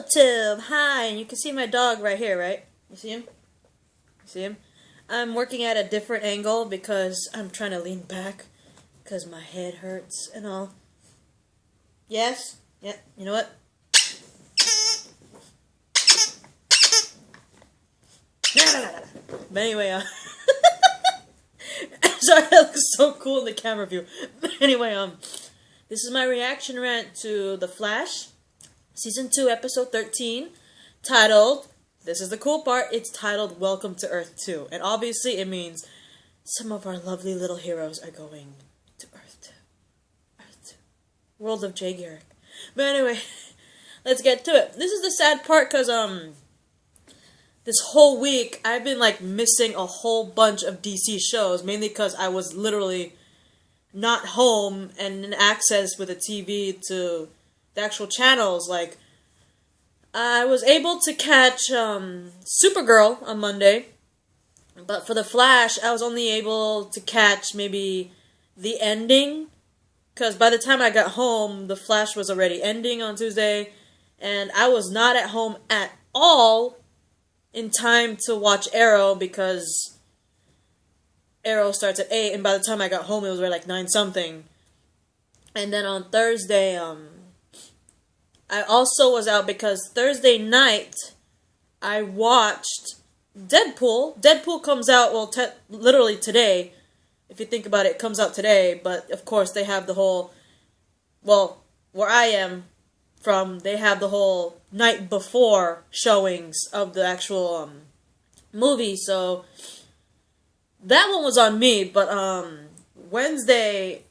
YouTube. Hi, and you can see my dog right here, right? You see him? You see him? I'm working at a different angle because I'm trying to lean back because my head hurts and all. Yes? Yeah, you know what? But anyway, sorry, that looks so cool in the camera view. But anyway, this is my reaction rant to The Flash, Season 2, Episode 13, titled, this is the cool part, it's titled Welcome to Earth-2. And obviously it means some of our lovely little heroes are going to Earth-2. Earth-2. World of Jay Garrick. But anyway, let's get to it. This is the sad part because, this whole week, I've been, missing a whole bunch of DC shows, mainly because I was literally not home and in access with a TV to the actual channels. I was able to catch Supergirl on Monday, but for The Flash, I was only able to catch maybe the ending, because by the time I got home, The Flash was already ending on Tuesday, and I was not at home at all in time to watch Arrow, because Arrow starts at 8, and by the time I got home, it was already 9 something. And then on Thursday, I also was out because Thursday night, I watched Deadpool. Deadpool comes out, well, literally today. If you think about it, it comes out today, but of course they have the whole, well, where I am from, they have the whole night before showings of the actual movie, so that one was on me. But Wednesday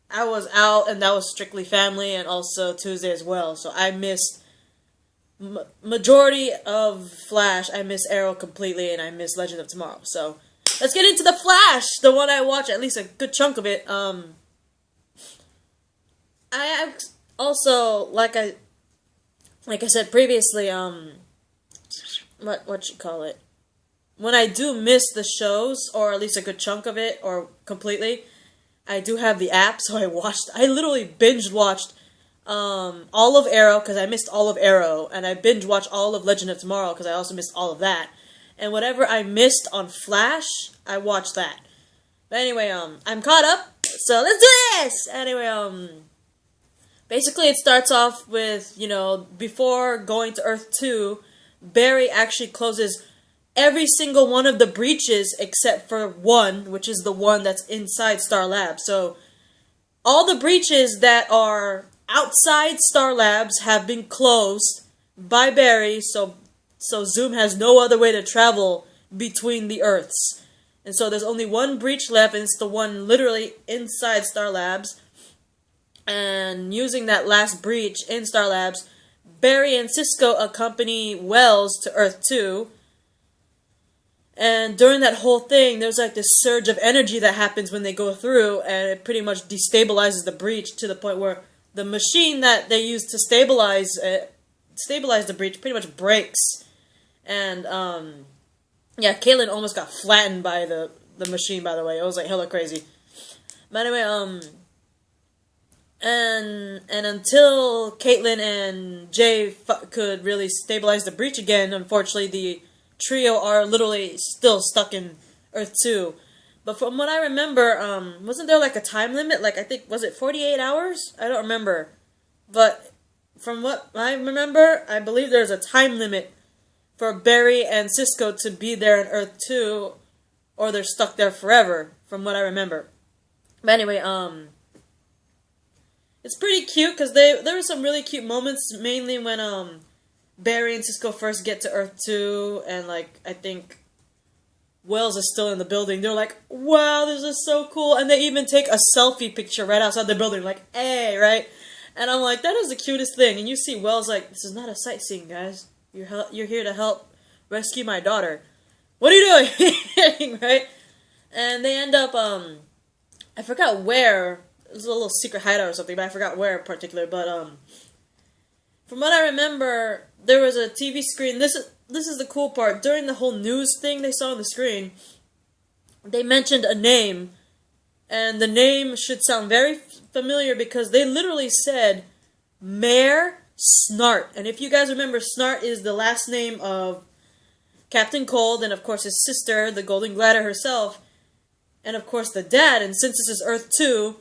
I was out, and that was strictly family, and also Tuesday as well, so I missed majority of Flash. I missed Arrow completely, and I missed Legend of Tomorrow. So let's get into The Flash, the one I watched at least a good chunk of it. I also, like I said previously, what you call it? When I do miss the shows, or at least a good chunk of it, or completely, I do have the app, so I literally binge watched all of Arrow, because I missed all of Arrow, and I binge watched all of Legend of Tomorrow, because I also missed all of that. And whatever I missed on Flash, I watched that. But anyway, I'm caught up, so let's do this! Anyway, basically, it starts off with, before going to Earth-2, Barry actually closes every single one of the breaches except for one, which is the one that's inside Star Labs. So, all the breaches that are outside Star Labs have been closed by Barry, so Zoom has no other way to travel between the Earths. And so there's only one breach left, and it's the one literally inside Star Labs. And using that last breach in Star Labs, Barry and Cisco accompany Wells to Earth-2. And during that whole thing, there's this surge of energy that happens when they go through, and it pretty much destabilizes the breach to the point where the machine that they use to stabilize the breach pretty much breaks. And, yeah, Caitlin almost got flattened by the machine, by the way. It was, hella crazy. But anyway, and until Caitlin and Jay could really stabilize the breach again, unfortunately, the trio are literally still stuck in Earth-2. But from what I remember, wasn't there a time limit? I think, was it 48 hours? I don't remember. But from what I remember, I believe there's a time limit for Barry and Cisco to be there in Earth-2, or they're stuck there forever, from what I remember. But anyway, it's pretty cute, because there were some really cute moments, mainly when, Barry and Cisco first get to Earth-2, and, I think Wells is still in the building. They're like, wow, this is so cool, and they even take a selfie picture right outside the building, hey, right? And I'm like, that is the cutest thing, and you see Wells this is not a sightseeing, guys. You're here to help rescue my daughter. What are you doing? Right? And they end up, I forgot where. It was a little secret hideout or something, but I forgot where in particular. But from what I remember, there was a TV screen. This is the cool part. During the whole news thing they saw on the screen, they mentioned a name, and the name should sound very familiar because they literally said Mayor Snart. And if you guys remember, Snart is the last name of Captain Cold, and of course his sister, the Golden Glider herself, and of course the dad. And since this is Earth-2,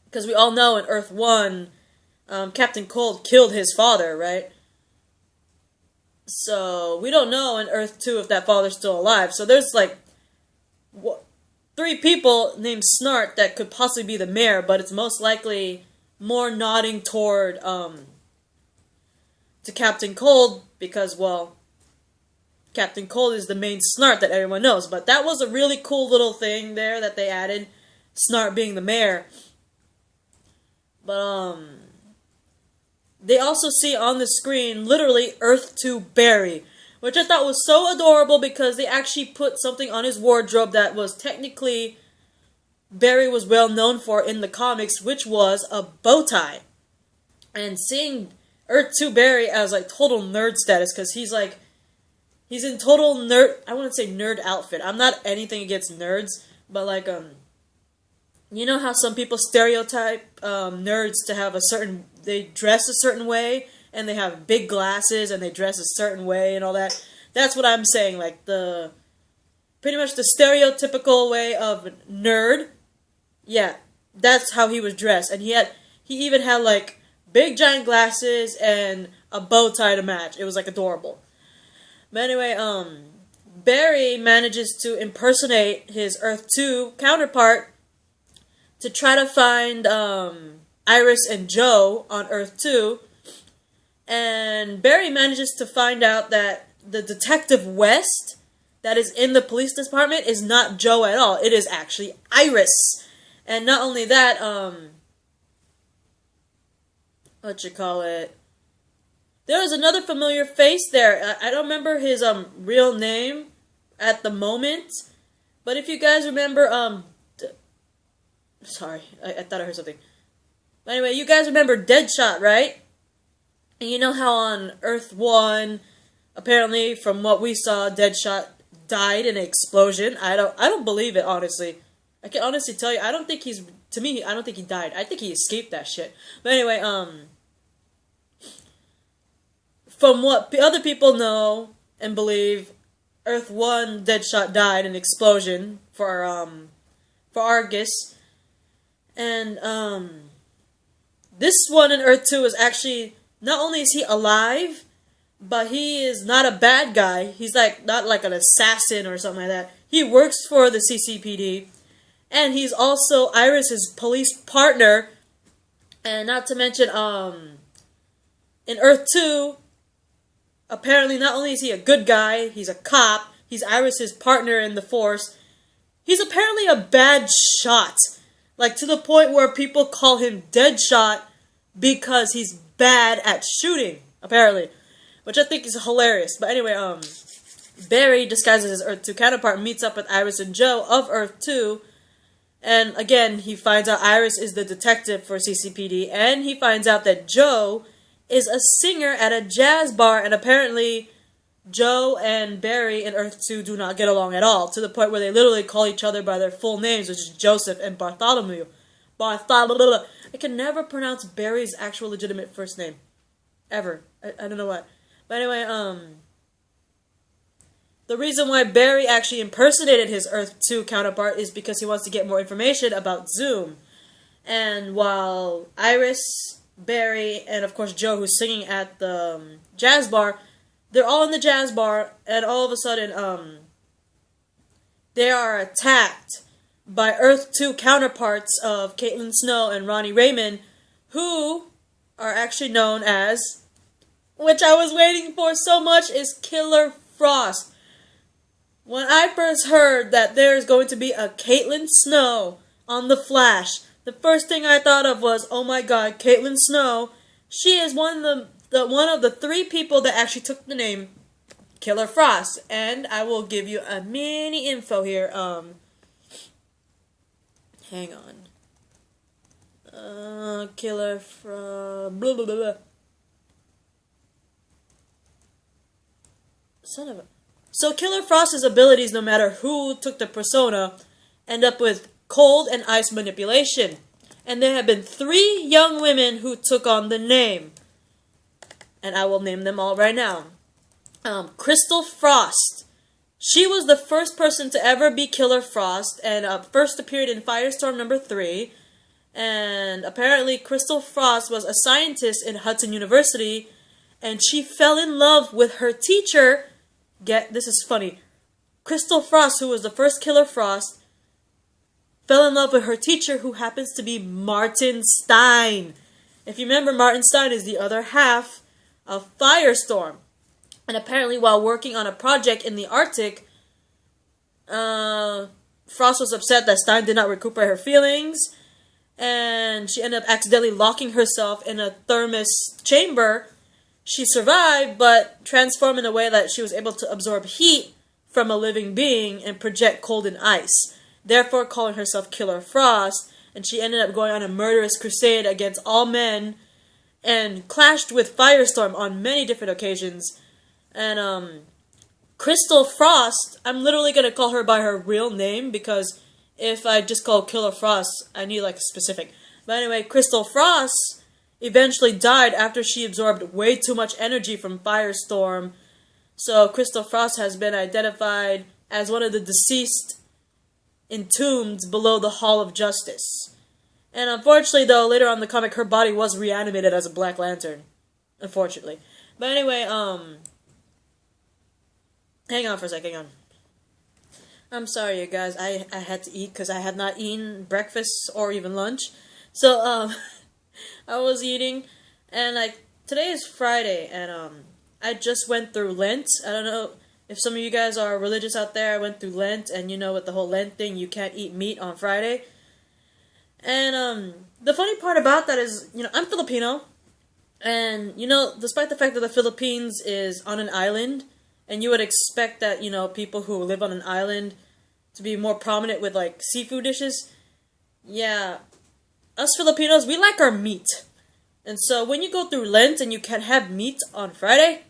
because we all know in Earth-1, Captain Cold killed his father, right? So we don't know in Earth-2 if that father's still alive. So there's like 3 people named Snart that could possibly be the mayor, but it's most likely more nodding toward to Captain Cold because, well, Captain Cold is the main Snart that everyone knows. But that was a really cool little thing there that they added, Snart being the mayor. But they also see on the screen literally Earth-2 Barry, which I thought was so adorable because they actually put something on his wardrobe that was technically Barry was well known for in the comics, which was a bow tie. And seeing Earth-2 Barry as like total nerd status, because he's in total nerd, I wouldn't say nerd outfit. I'm not anything against nerds, but like, you know how some people stereotype nerds to have they dress a certain way, and they have big glasses, and they dress a certain way, and all that. That's what I'm saying, like, pretty much the stereotypical way of nerd. Yeah, that's how he was dressed, and he even had, like, big giant glasses and a bow tie to match. It was, like, adorable. But anyway, Barry manages to impersonate his Earth-2 counterpart to try to find Iris and Joe on Earth-2, and Barry manages to find out that the Detective West that is in the police department is not Joe at all. It is actually Iris. And not only that, there was another familiar face there. I don't remember his real name at the moment, but if you guys remember, sorry, I thought I heard something. But anyway, you guys remember Deadshot, right? And you know how on Earth-1, apparently, from what we saw, Deadshot died in an explosion. I don't believe it, honestly. I can honestly tell you, I don't think he died. I think he escaped that shit. But anyway, from what other people know and believe, Earth-1, Deadshot died in an explosion for Argus. And, this one in Earth-2 is actually, not only is he alive, but he is not a bad guy. He's not like an assassin or something like that. He works for the CCPD, and he's also Iris's police partner. And not to mention, in Earth-2, apparently not only is he a good guy, he's a cop, he's Iris's partner in the force, he's apparently a bad shot. Like, to the point where people call him Deadshot because he's bad at shooting, apparently. Which I think is hilarious. But anyway, Barry, disguised as his Earth-2 counterpart, meets up with Iris and Joe of Earth-2. And again, he finds out Iris is the detective for CCPD. And he finds out that Joe is a singer at a jazz bar. And apparently, Joe and Barry in Earth-2 do not get along at all. To the point where they literally call each other by their full names, which is Joseph and Bartholomew. I can never pronounce Barry's actual legitimate first name. Ever. I don't know why. But anyway, the reason why Barry actually impersonated his Earth-2 counterpart is because he wants to get more information about Zoom. And while Iris, Barry, and of course Joe, who's singing at the jazz bar, they're all in the jazz bar, and all of a sudden, they are attacked by Earth-2 counterparts of Caitlin Snow and Ronnie Raymond, who are actually known as, which I was waiting for so much, is Killer Frost. When I first heard that there's going to be a Caitlin Snow on The Flash, the first thing I thought of was, oh my god, Caitlin Snow. She is one of the 3 people that actually took the name Killer Frost. And I will give you a mini info here. Hang on. Killer Frost. Blah, blah, blah, blah. Son of a... So Killer Frost's abilities, no matter who took the persona, end up with cold and ice manipulation. And there have been 3 young women who took on the name. and I will name them all right now. Crystal Frost. She was the first person to ever be Killer Frost, and first appeared in Firestorm number 3. And apparently Crystal Frost was a scientist in Hudson University, and she fell in love with her teacher. This is funny. Crystal Frost, who was the first Killer Frost, fell in love with her teacher, who happens to be Martin Stein. If you remember, Martin Stein is the other half of Firestorm. And apparently while working on a project in the Arctic, Frost was upset that Stein did not recuperate her feelings, and she ended up accidentally locking herself in a thermos chamber. She survived, but transformed in a way that she was able to absorb heat from a living being and project cold and ice, therefore calling herself Killer Frost. And she ended up going on a murderous crusade against all men and clashed with Firestorm on many different occasions. And Crystal Frost, I'm literally going to call her by her real name, because if I just call Killer Frost, I need like a specific. But anyway, Crystal Frost eventually died after she absorbed way too much energy from Firestorm. So Crystal Frost has been identified as one of the deceased entombed below the Hall of Justice. And unfortunately, though, later on in the comic, her body was reanimated as a Black Lantern. Unfortunately. But anyway, hang on for a sec, hang on. I'm sorry, you guys. I had to eat because I had not eaten breakfast or even lunch. So, I was eating, and today is Friday, and I just went through Lent. I don't know if some of you guys are religious out there. I went through Lent, and you know, with the whole Lent thing, you can't eat meat on Friday. And the funny part about that is, you know, I'm Filipino, and you know, despite the fact that the Philippines is on an island, and you would expect that, you know, people who live on an island to be more prominent with like seafood dishes. Yeah, us Filipinos, we like our meat. And so when you go through Lent and you can't have meat on Friday,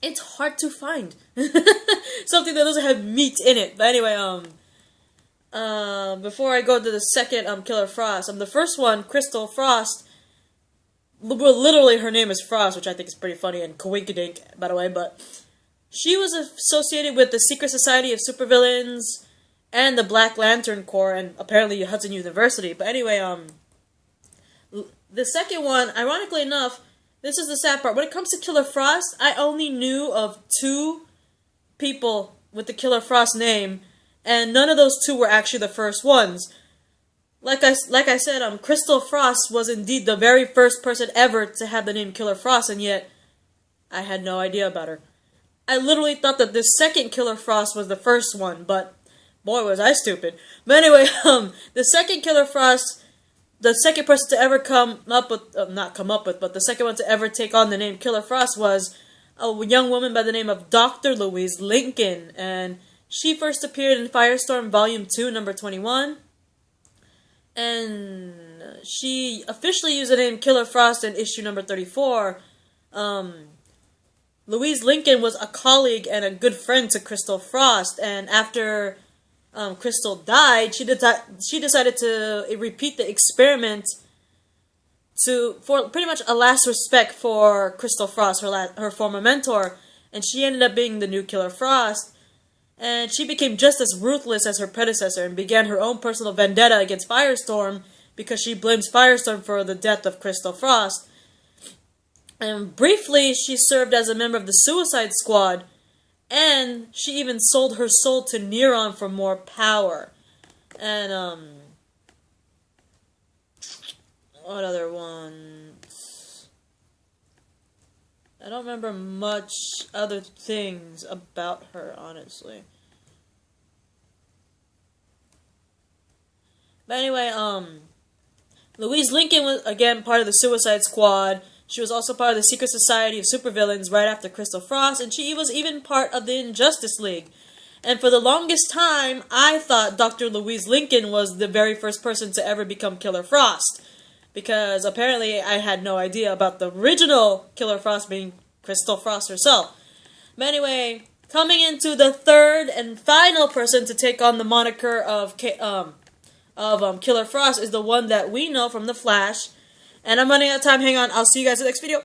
it's hard to find something that doesn't have meat in it. But anyway, before I go to the second Killer Frost, the first one, Crystal Frost, well, literally her name is Frost, which I think is pretty funny and coinkydink, by the way, but she was associated with the Secret Society of Supervillains and the Black Lantern Corps, and apparently Hudson University. But anyway, the second one, ironically enough, this is the sad part. When it comes to Killer Frost, I only knew of 2 people with the Killer Frost name, and none of those 2 were actually the first ones. Like I said, Crystal Frost was indeed the very first person ever to have the name Killer Frost, and yet I had no idea about her. I literally thought that this second Killer Frost was the first one, but boy was I stupid. But anyway, the second Killer Frost, the second person to ever but the second one to ever take on the name Killer Frost was a young woman by the name of Dr. Louise Lincoln, and she first appeared in Firestorm Volume 2, number 21, and she officially used the name Killer Frost in issue number 34. Louise Lincoln was a colleague and a good friend to Crystal Frost, and after Crystal died, she decided to repeat the experiment for pretty much a last respect for Crystal Frost, her former mentor, and she ended up being the new Killer Frost, and she became just as ruthless as her predecessor and began her own personal vendetta against Firestorm because she blames Firestorm for the death of Crystal Frost. And briefly, she served as a member of the Suicide Squad, and she even sold her soul to Neron for more power. And, what other ones? I don't remember much other things about her, honestly. But anyway, Louise Lincoln was, again, part of the Suicide Squad. She was also part of the Secret Society of Supervillains right after Crystal Frost, and she was even part of the Injustice League. And for the longest time, I thought Dr. Louise Lincoln was the very first person to ever become Killer Frost, because apparently I had no idea about the original Killer Frost being Crystal Frost herself. But anyway, coming into the third and final person to take on the moniker of Killer Frost is the one that we know from The Flash. And I'm running out of time. Hang on. I'll see you guys in the next video.